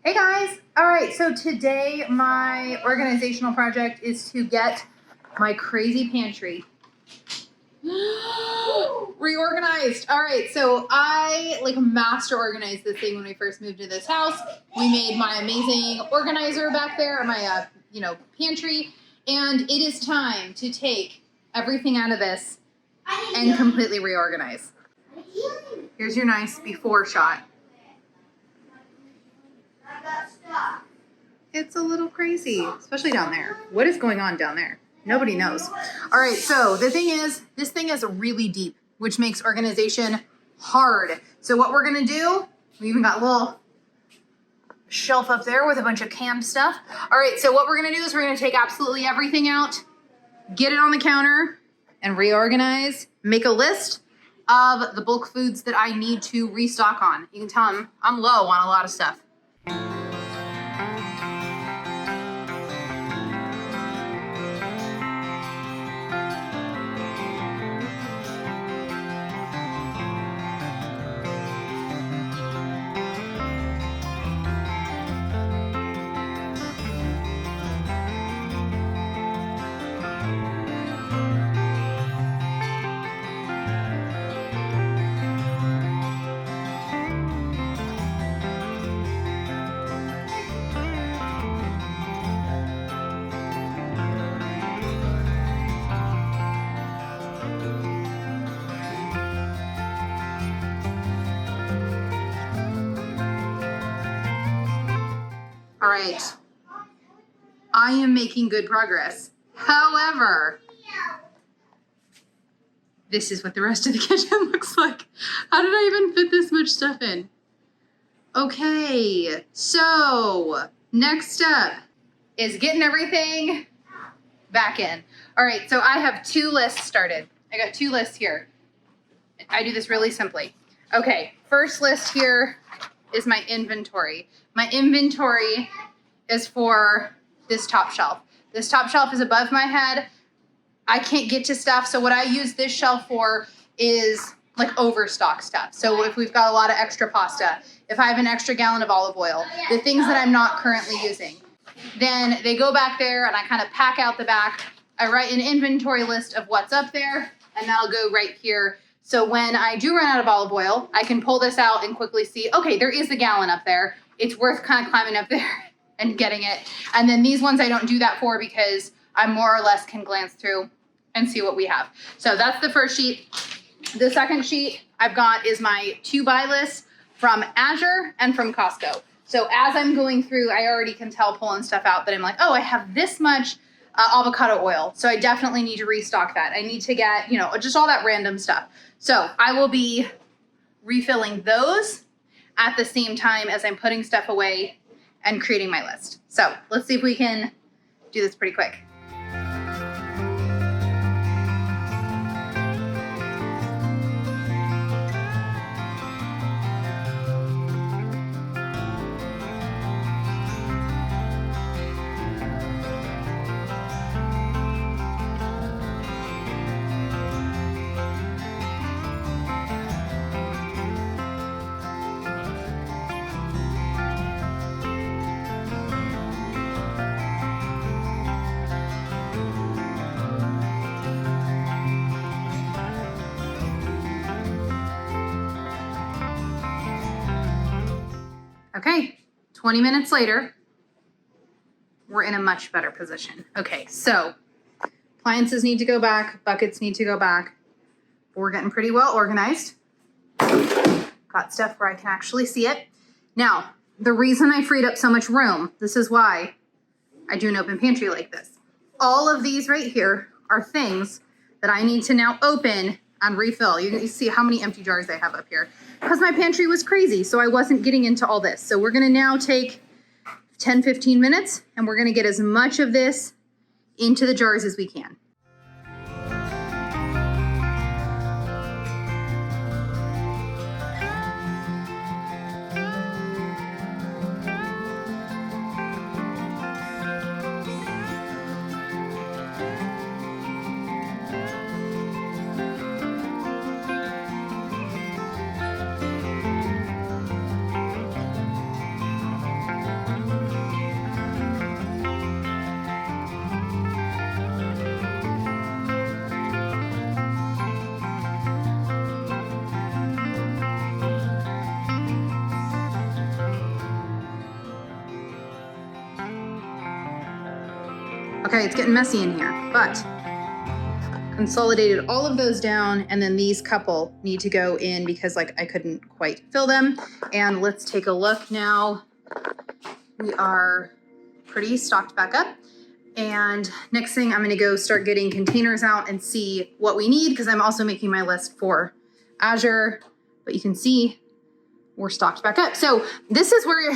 Hey guys! All right, so today my organizational project is to get my crazy pantry reorganized. All right, so I master organized this thing when we first moved to this house. We made my amazing organizer back there, my pantry, and it is time to take everything out of this and completely reorganize. Here's your nice before shot. It's a little crazy, especially down there. What is going on down there? Nobody knows. All right, so the thing is, this thing is really deep, which makes organization hard. So what we're gonna do, we even got a little shelf up there with a bunch of canned stuff. All right, so what we're gonna do is we're gonna take absolutely everything out, get it on the counter, and reorganize, make a list of the bulk foods that I need to restock on. You can tell I'm low on a lot of stuff. All right, I am making good progress. However, this is what the rest of the kitchen looks like. How did I even fit this much stuff in? Okay, so next step is getting everything back in. All right, so I have two lists started. I got two lists here. I do this really simply. Okay, first list here is my inventory. My inventory is for this top shelf. This top shelf is above my head. I can't get to stuff, so what I use this shelf for is overstock stuff. So if we've got a lot of extra pasta, if I have an extra gallon of olive oil, the things that I'm not currently using, then they go back there and I kind of pack out the back. I write an inventory list of what's up there, and that'll go right here. So when I do run out of olive oil, I can pull this out and quickly see, okay, there is a gallon up there. It's worth kind of climbing up there and getting it. And then these ones I don't do that for because I more or less can glance through and see what we have. So that's the first sheet. The second sheet I've got is my to-buy list from Azure and from Costco. So as I'm going through, I already can tell pulling stuff out that I'm like, oh, I have this much avocado oil. So I definitely need to restock that. I need to get, just all that random stuff. So I will be refilling those at the same time as I'm putting stuff away and creating my list. So let's see if we can do this pretty quick. Okay, 20 minutes later, we're in a much better position. Okay, so appliances need to go back, buckets need to go back. We're getting pretty well organized. Got stuff where I can actually see it. Now, the reason I freed up so much room, this is why I do an open pantry like this. All of these right here are things that I need to now open and refill. You can see how many empty jars I have up here because my pantry was crazy, so I wasn't getting into all this. So we're gonna now take 10, 15 minutes and we're gonna get as much of this into the jars as we can. Okay, it's getting messy in here, but consolidated all of those down, and then these couple need to go in because like I couldn't quite fill them. And let's take a look now. We are pretty stocked back up. And next thing, I'm gonna go start getting containers out and see what we need, because I'm also making my list for Azure, but you can see we're stocked back up. So this is where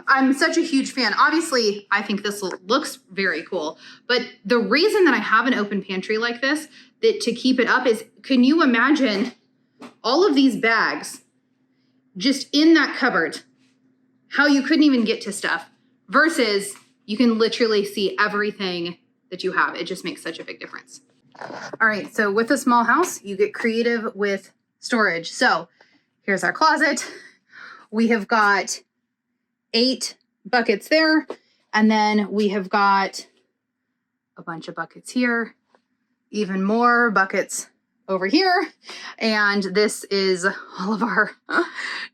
I'm such a huge fan. Obviously, I think this looks very cool, but the reason that I have an open pantry like this, that to keep it up is, can you imagine all of these bags just in that cupboard, how you couldn't even get to stuff, versus you can literally see everything that you have. It just makes such a big difference. All right, so with a small house, you get creative with storage. So here's our closet. We have got 8 buckets there, and then we have got a bunch of buckets here, even more buckets over here. And this is all of our,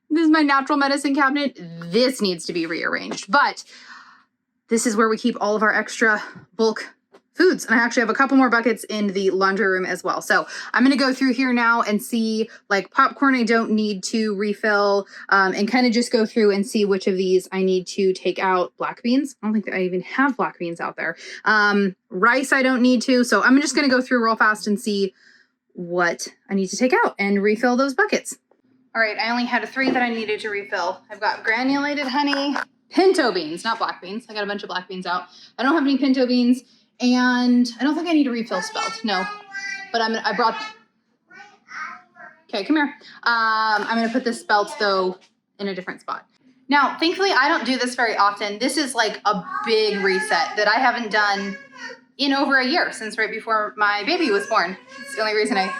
this is my natural medicine cabinet. This needs to be rearranged, but this is where we keep all of our extra bulk foods. And I actually have a couple more buckets in the laundry room as well. So I'm gonna go through here now and see, like popcorn I don't need to refill, and kind of just go through and see which of these I need to take out. Black beans, I don't think that I even have black beans out there. Rice I don't need to. So I'm just gonna go through real fast and see what I need to take out and refill those buckets. All right, I only had 3 that I needed to refill. I've got granulated honey, pinto beans, not black beans. I got a bunch of black beans out. I don't have any pinto beans, and I don't think I need to refill spelt. No, but I brought. Okay, come here. I'm gonna put this spelt though in a different spot. Now, thankfully, I don't do this very often. This is like a big reset that I haven't done in over a year, since right before my baby was born. It's the only reason I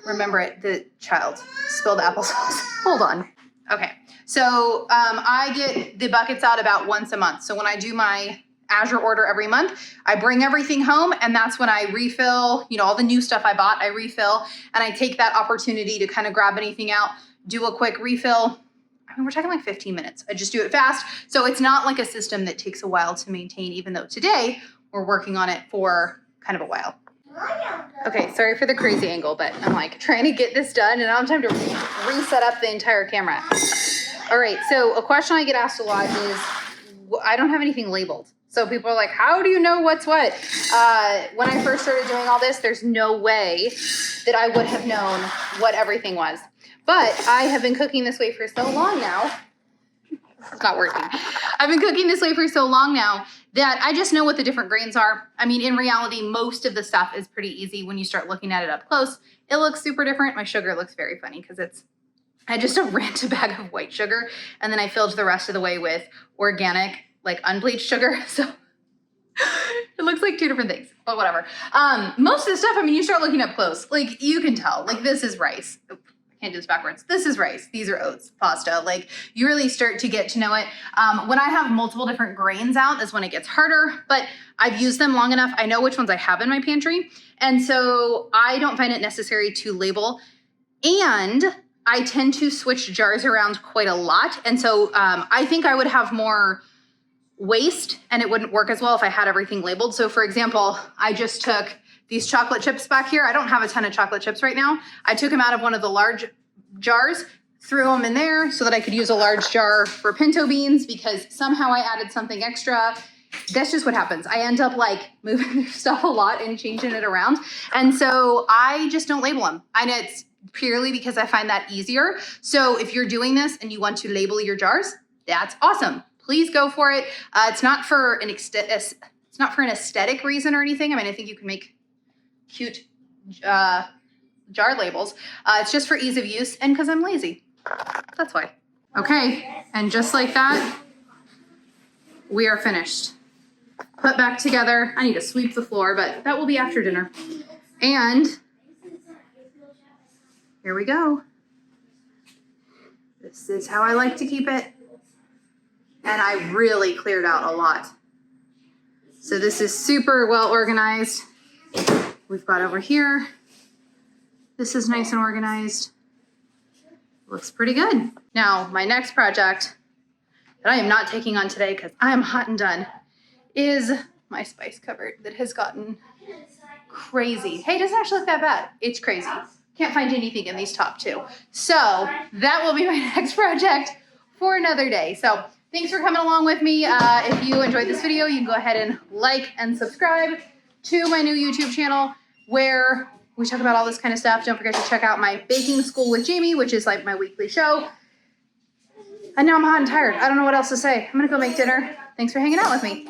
remember it. The child spilled applesauce. Hold on. Okay. So I get the buckets out about once a month. So when I do my Azure order every month, I bring everything home, and that's when I refill, you know, all the new stuff I bought, I refill, and I take that opportunity to kind of grab anything out, do a quick refill. I mean, we're talking like 15 minutes. I just do it fast. So it's not like a system that takes a while to maintain, even though today we're working on it for kind of a while. Okay, sorry for the crazy angle, but I'm like trying to get this done, and I don't have time to reset up the entire camera. All right, so a question I get asked a lot is, I don't have anything labeled. So people are like, how do you know what's what? When I first started doing all this, there's no way that I would have known what everything was. But I have been cooking this way for so long now. It's not working. I've been cooking this way for so long now that I just know what the different grains are. I mean, in reality, most of the stuff is pretty easy when you start looking at it up close. It looks super different. My sugar looks very funny because I just ran a bag of white sugar, and then I filled the rest of the way with organic, like unbleached sugar. So it looks like 2 different things, but whatever. Most of the stuff, I mean, you start looking up close, like you can tell, like this is rice. Oh, I can't do this backwards. This is rice. These are oats, pasta. Like you really start to get to know it. When I have multiple different grains out is when it gets harder, but I've used them long enough. I know which ones I have in my pantry. And so I don't find it necessary to label. And I tend to switch jars around quite a lot. And so I think I would have more waste, and it wouldn't work as well if I had everything labeled. So for example, I just took these chocolate chips back here. I don't have a ton of chocolate chips right now. I took them out of one of the large jars, threw them in there so that I could use a large jar for pinto beans, because somehow I added something extra. That's just what happens. I end up like moving stuff a lot and changing it around. And so I just don't label them. And it's purely because I find that easier. So if you're doing this and you want to label your jars, that's awesome. Please go for it. It's not for an aesthetic reason or anything. I mean, I think you can make cute jar labels. It's just for ease of use and because I'm lazy. That's why. Okay, and just like that, we are finished. Put back together. I need to sweep the floor, but that will be after dinner. And here we go. This is how I like to keep it. And I really cleared out a lot. So this is super well organized. We've got over here. This is nice and organized. Looks pretty good. Now, my next project that I am not taking on today because I am hot and done is my spice cupboard that has gotten crazy. Hey, it doesn't actually look that bad. It's crazy. Can't find anything in these top two. So that will be my next project for another day. So thanks for coming along with me. If you enjoyed this video, you can go ahead and like and subscribe to my new YouTube channel where we talk about all this kind of stuff. Don't forget to check out my Baking School with Jamie, which is like my weekly show. And now I'm hot and tired. I don't know what else to say. I'm gonna go make dinner. Thanks for hanging out with me.